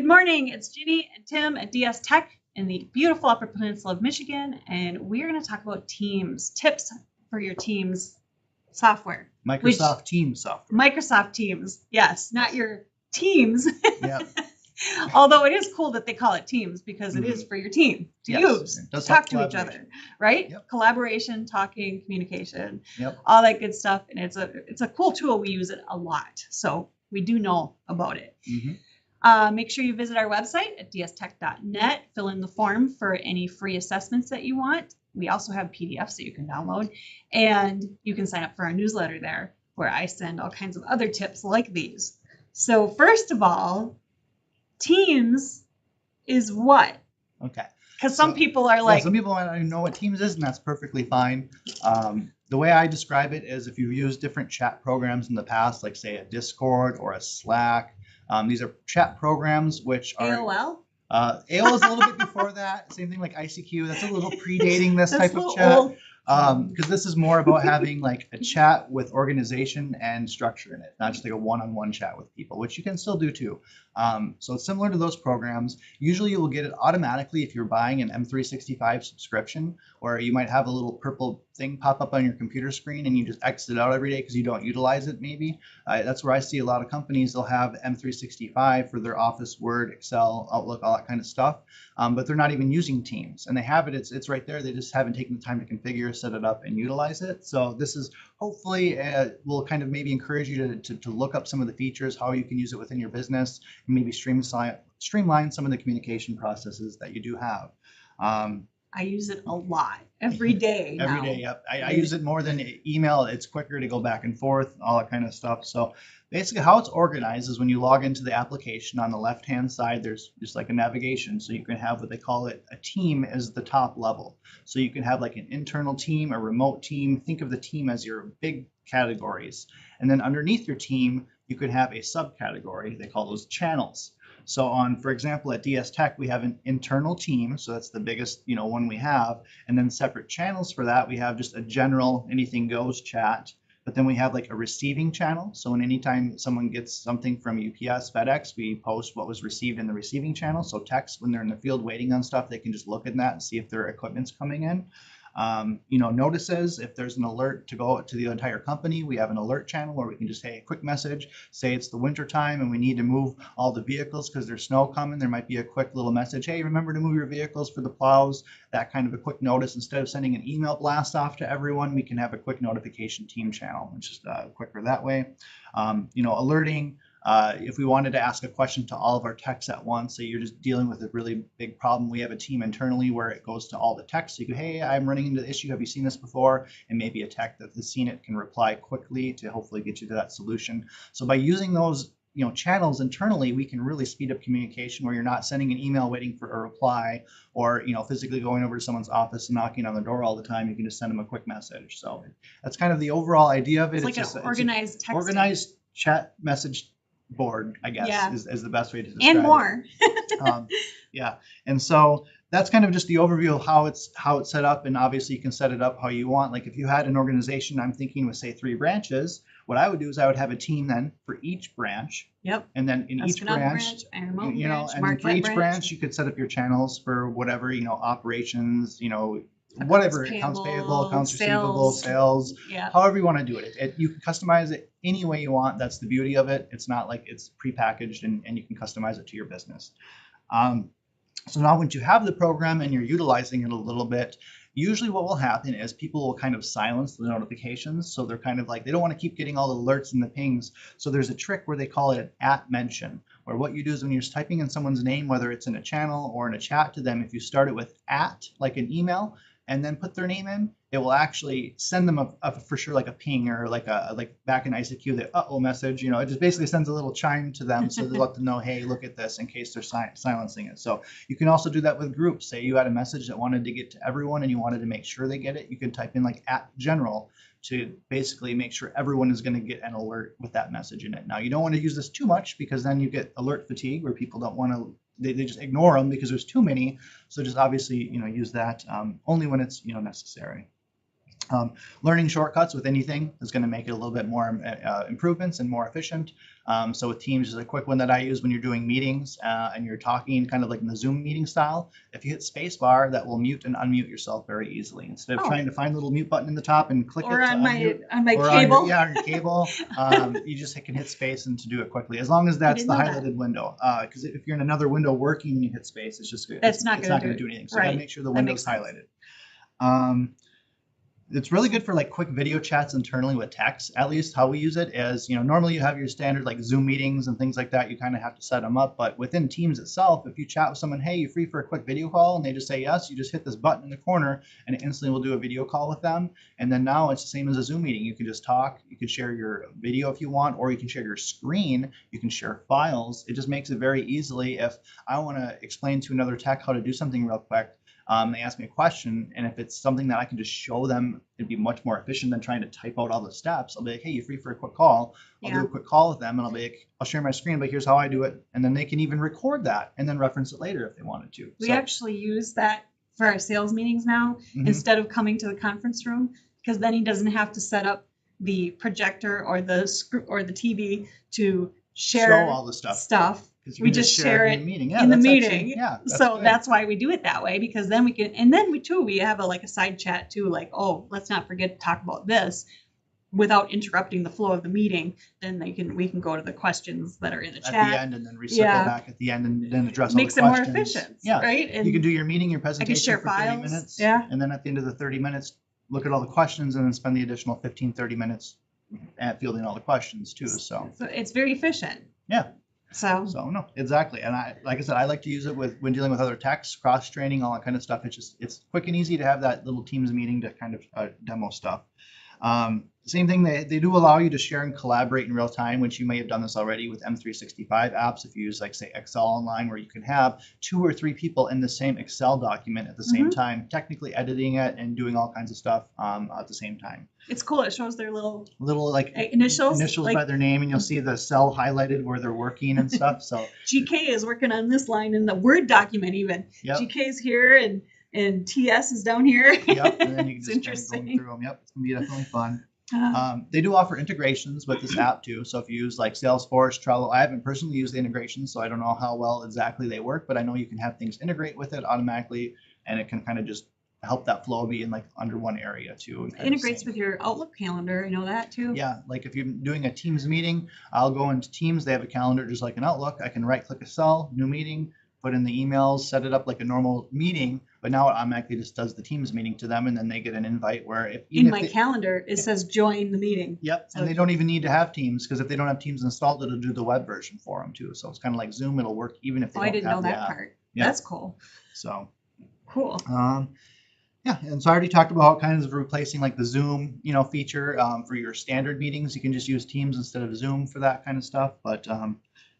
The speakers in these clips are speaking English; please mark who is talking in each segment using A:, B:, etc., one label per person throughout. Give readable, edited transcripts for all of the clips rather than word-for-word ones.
A: morning. It's Ginny and Tim at DS Tech in the beautiful Upper Peninsula of Michigan, and we're going to talk about Teams, tips for your Teams software.
B: Microsoft Teams software.
A: Microsoft Teams, yes, not your Teams.
B: Yep.
A: Although it is cool that they call it Teams because it is for your team to use, to talk to each other, right? Yep. Collaboration, talking, communication, all that good stuff. And it's a cool tool. We use it a lot. So we do know about it. Make sure you visit our website at dstech.net. Fill in the form for any free assessments that you want. We also have PDFs that you can download. And you can sign up for our newsletter there where I send all kinds of other tips like these. So first of all, Teams is what?
B: Okay.
A: Because some people are like...
B: some people might not even know what Teams is, and that's perfectly fine. The way I describe it is if you've used different chat programs in the past, like say a Discord or a Slack, these are chat programs which are...
A: AOL?
B: AOL is a little bit before that. Same thing like ICQ. That's a little predating this type of chat. Because this is more about having like a chat with organization and structure in it, not just like a one-on-one chat with people, which you can still do too. So it's similar to those programs. Usually you will get it automatically if you're buying an M365 subscription, or you might have a little purple thing pop up on your computer screen and you just exit out every day because you don't utilize it maybe. That's where I see a lot of companies, they'll have M365 for their Office, Word, Excel, Outlook, all that kind of stuff, but they're not even using Teams. And they have it, it's right there, they just haven't taken the time to configure, set it up, and utilize it. So this is hopefully will kind of maybe encourage you to look up some of the features, how you can use it within your business, and maybe streamline some of the communication processes that you do have.
A: I use it a lot every day.
B: Every day, yep. I use it more than email. It's quicker to go back and forth, all that kind of stuff. So basically how it's organized is when you log into the application, on the left-hand side, there's just like a navigation. So you can have what they call it, a team as the top level. So you can have like an internal team, a remote team. Think of the team as your big categories. And then underneath your team, you could have a subcategory. They call those channels. So for example, at DS Tech, we have an internal team. So that's the biggest, one we have. And then separate channels for that, we have just a general anything goes chat. But then we have like a receiving channel. So anytime someone gets something from UPS, FedEx, we post what was received in the receiving channel. So techs, when they're in the field waiting on stuff, they can just look at that and see if their equipment's coming in. Notices, if there's an alert to go to the entire company, we have an alert channel where we can just say a quick message, say it's the winter time and we need to move all the vehicles because there's snow coming. There might be a quick little message, hey, remember to move your vehicles for the plows, that kind of a quick notice. Instead of sending an email blast off to everyone, we can have a quick notification team channel. It's just quicker that way. Alerting. If we wanted to ask a question to all of our techs at once, so you're just dealing with a really big problem, we have a team internally where it goes to all the techs. So you go, hey, I'm running into the issue. Have you seen this before? And maybe a tech that has seen it can reply quickly to hopefully get you to that solution. So by using those channels internally, we can really speed up communication where you're not sending an email waiting for a reply or physically going over to someone's office and knocking on the door all the time. You can just send them a quick message. So that's kind of the overall idea of it.
A: It's like an organized text.
B: Organized chat message board, I guess, is the best way to describe
A: and more.
B: Yeah, and so that's kind of just the overview of how it's set up, and obviously you can set it up how you want. Like if you had an organization, I'm thinking with say 3 branches, what I would do is I would have a team then for each branch.
A: Yep.
B: And then in each branch, and then for each branch you could set up your channels for whatever, operations, whatever, accounts payable, accounts receivable, sales, however you want to do it. You can customize it any way you want. That's the beauty of it. It's not like it's prepackaged and you can customize it to your business. So now once you have the program and you're utilizing it a little bit, usually what will happen is people will kind of silence the notifications. So they're kind of like, they don't want to keep getting all the alerts and the pings. So there's a trick where they call it an @mention, where what you do is when you're typing in someone's name, whether it's in a channel or in a chat to them, if you start it with @ like an email, and then put their name in, it will actually send them for sure like a ping or like back in ICQ, the uh-oh message, it just basically sends a little chime to them so they let them know, hey, look at this, in case they're silencing it. So you can also do that with groups. Say you had a message that wanted to get to everyone and you wanted to make sure they get it. You can type in like @general to basically make sure everyone is going to get an alert with that message in it. Now you don't want to use this too much because then you get alert fatigue where people don't want to, they just ignore them because there's too many. So just obviously, use that only when it's, necessary. Learning shortcuts with anything is going to make it a little bit more improvements and more efficient. So with Teams is a quick one that I use when you're doing meetings and you're talking kind of like in the Zoom meeting style. If you hit spacebar, that will mute and unmute yourself very easily. Instead of trying to find the little mute button in the top and click
A: or
B: it
A: on my
B: or
A: cable.
B: On your cable, you just can hit space and to do it quickly, as long as that's the highlighted window. Because if you're in another window working and you hit space, it's not going to do anything. So you got to make sure the window's highlighted. It's really good for like quick video chats internally with text. At least how we use it is, normally you have your standard like Zoom meetings and things like that. You kind of have to set them up. But within Teams itself, if you chat with someone, hey, you free for a quick video call? And they just say yes, you just hit this button in the corner and it instantly will do a video call with them. And then now it's the same as a Zoom meeting. You can just talk. You can share your video if you want, or you can share your screen. You can share files. It just makes it very easily. If I want to explain to another tech how to do something real quick, they ask me a question, and if it's something that I can just show them, it'd be much more efficient than trying to type out all the steps. I'll be like, hey, you free for a quick call? I'll do a quick call with them, and I'll be like, I'll share my screen, but here's how I do it. And then they can even record that and then reference it later if they wanted to.
A: We actually use that for our sales meetings now, instead of coming to the conference room, because then he doesn't have to set up the projector or the TV to show
B: all the stuff.
A: We just share it in the meeting. That's why we do it that way, because then we can, and then we have a side chat too, like, oh, let's not forget to talk about this without interrupting the flow of the meeting. Then we can go to the questions that are in the chat
B: at the end, and then recircle back at the end and then address all the questions.
A: Makes it more efficient.
B: Yeah,
A: right. And
B: you can do your meeting, your presentation
A: share
B: for
A: files.
B: 30 minutes. Yeah, and then at the end of the 30 minutes, look at all the questions and then spend the additional 15-30 minutes at fielding all the questions too. So
A: it's very efficient.
B: Yeah.
A: So
B: no, exactly. And like I said, I like to use it when dealing with other techs, cross training, all that kind of stuff. It's quick and easy to have that little Teams meeting to kind of demo stuff. Same thing, they do allow you to share and collaborate in real time, which you may have done this already with M365 apps. If you use like say Excel Online, where you can have 2 or 3 people in the same Excel document at the same time, technically editing it and doing all kinds of stuff at the same time.
A: It's cool. It shows their little
B: like
A: initials
B: by their name, and you'll see the cell highlighted where they're working and stuff. So
A: GK is working on this line in the Word document even. Yep. GK is here and TS is down here.
B: Yep, and then you can just kind of go through them. Yep, it's gonna be definitely fun. They do offer integrations with this app too. So if you use like Salesforce, Trello, I haven't personally used the integrations, so I don't know how well exactly they work, but I know you can have things integrate with it automatically, and it can kind of just help that flow be in like under one area too.
A: It integrates with your Outlook calendar, you know that too?
B: Yeah, like if you're doing a Teams meeting, I'll go into Teams, they have a calendar just like an Outlook. I can right click a cell, new meeting, put in the emails, set it up like a normal meeting, but now it automatically just does the Teams meeting to them, and then they get an invite where
A: in my calendar it says join the meeting.
B: Yep, so and they don't even need to have Teams, because if they don't have Teams installed, it'll do the web version for them too. So it's kind of like Zoom, it'll work even if they don't have the app.
A: I didn't know that part. Yep. That's cool.
B: So
A: cool.
B: Yeah, and so I already talked about kinds of replacing like the Zoom, feature for your standard meetings. You can just use Teams instead of Zoom for that kind of stuff. But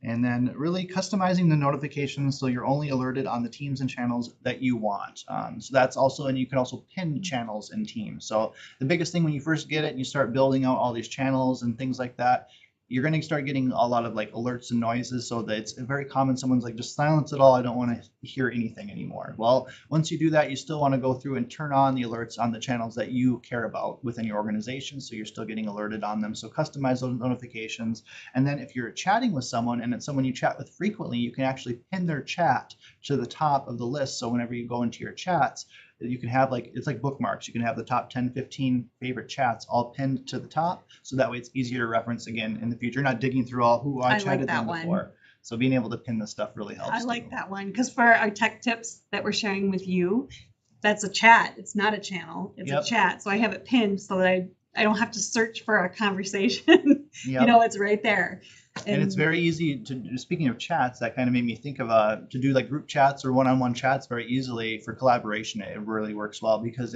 B: and then really customizing the notifications so you're only alerted on the teams and channels that you want. So that's also, and you can also pin channels in Teams. So the biggest thing when you first get it and you start building out all these channels and things like that, you're going to start getting a lot of like alerts and noises, so that it's very common. Someone's like, just silence it all. I don't want to hear anything anymore. Well, once you do that, you still want to go through and turn on the alerts on the channels that you care about within your organization, so you're still getting alerted on them. So customize those notifications. And then if you're chatting with someone and it's someone you chat with frequently, you can actually pin their chat to the top of the list. So whenever you go into your chats, you can have it's like bookmarks. You can have the top 10, 15 favorite chats all pinned to the top. So that way it's easier to reference again in the future. You're not digging through all who I chatted them before. So being able to pin this stuff really helps.
A: I like that one, because for our tech tips that we're sharing with you, that's a chat. It's not a channel. It's a chat. So I have it pinned so that I don't have to search for a conversation. It's right there.
B: And it's very easy to, speaking of chats, that kind of made me think of to do like group chats or one-on-one chats very easily for collaboration. It really works well, because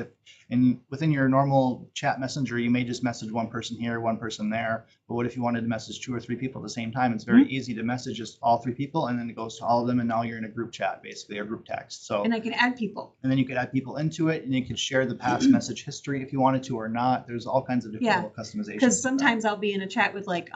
B: within your normal chat messenger, you may just message one person here, one person there. But what if you wanted to message 2 or 3 people at the same time? It's very easy to message just all 3 people, and then it goes to all of them, and now you're in a group chat basically, or group text. So
A: and I can add people.
B: And then you could add people into it, and you could share the past message history if you wanted to or not. There's all kinds of different little customizations.
A: Because sometimes I'll be in a chat with like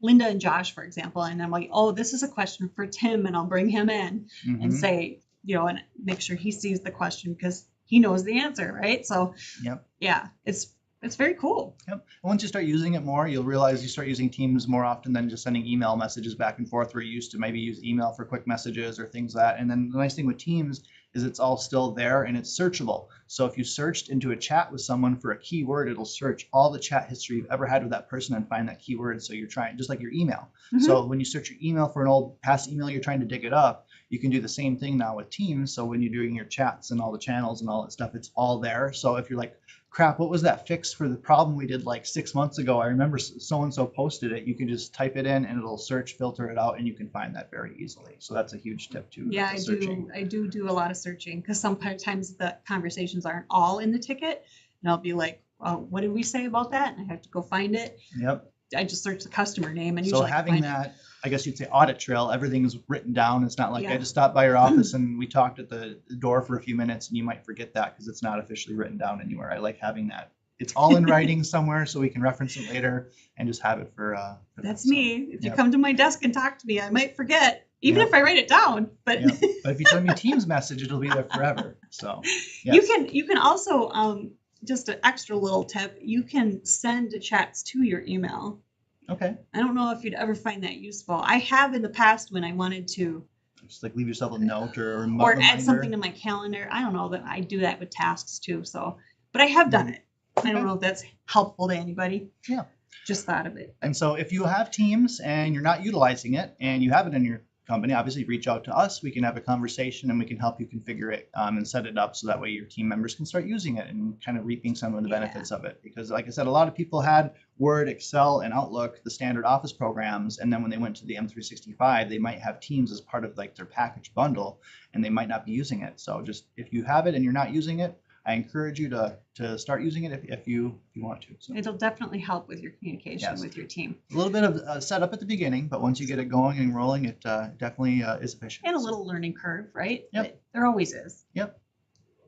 A: Linda and Josh, for example, and I'm like, oh, this is a question for Tim, and I'll bring him in and say, and make sure he sees the question, because he knows the answer, right? So
B: Yep.
A: yeah, it's very cool.
B: Yep. And once you start using it more, you'll realize you start using Teams more often than just sending email messages back and forth, where you used to maybe use email for quick messages or things like that. And then the nice thing with Teams is it's all still there and it's searchable. So if you searched into a chat with someone for a keyword, it'll search all the chat history you've ever had with that person and find that keyword. So you're trying, just like your email.
A: Mm-hmm.
B: So when you search your email for an old past email, you're trying to dig it up. You can do the same thing now with Teams. So when you're doing your chats and all the channels and all that stuff, it's all there. So if you're like, crap, what was that fix for the problem we did like 6 months ago? I remember so-and-so posted it. You can just type it in and it'll search, filter it out, and you can find that very easily. So that's a huge tip too.
A: Yeah, I do a lot of searching, because sometimes the conversations aren't all in the ticket. And I'll be like, what did we say about that? And I have to go find it.
B: Yep.
A: I just search the customer name and
B: so
A: usually
B: having that, I guess you'd say audit trail, everything's written down. It's not like I just stopped by your office and we talked at the door for a few minutes and you might forget that because it's not officially written down anywhere. I like having that. It's all in writing somewhere so we can reference it later and just have it for
A: that's me. If you come to my desk and talk to me, I might forget, even if I write it down. But
B: but if you send me a Teams message, it'll be there forever. So yes.
A: You can also just an extra little tip, you can send chats to your email.
B: Okay.
A: I don't know if you'd ever find that useful. I have in the past when I wanted to
B: just like leave yourself a note or
A: add something to my calendar. I don't know that I do that with tasks too. So, but I have done it. I don't know if that's helpful to anybody.
B: Yeah.
A: Just thought of it.
B: And so if you have Teams and you're not utilizing it and you have it in your company, obviously reach out to us. We can have a conversation and we can help you configure it and set it up so that way your team members can start using it and kind of reaping some of the benefits of it. Because like I said, a lot of people had Word, Excel, and Outlook, the standard Office programs, and then when they went to the M365, they might have Teams as part of like their package bundle and they might not be using it. So just if you have it and you're not using it, I encourage you to start using it if you want to. So
A: it'll definitely help with your communication with your team.
B: A little bit of setup at the beginning, but once you get it going and rolling, it definitely is efficient.
A: And a little learning curve, right?
B: Yep.
A: There always is.
B: Yep.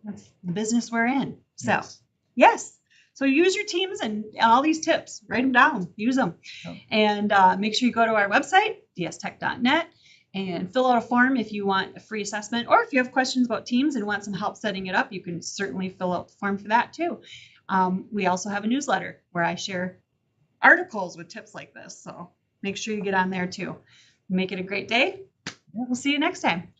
A: That's the business we're in. So yes. So use your Teams and all these tips. Write them down. Use them. Yep. And make sure you go to our website, dstech.net. And fill out a form if you want a free assessment, or if you have questions about Teams and want some help setting it up, you can certainly fill out the form for that too. We also have a newsletter where I share articles with tips like this. So make sure you get on there too. Make it a great day. We'll see you next time.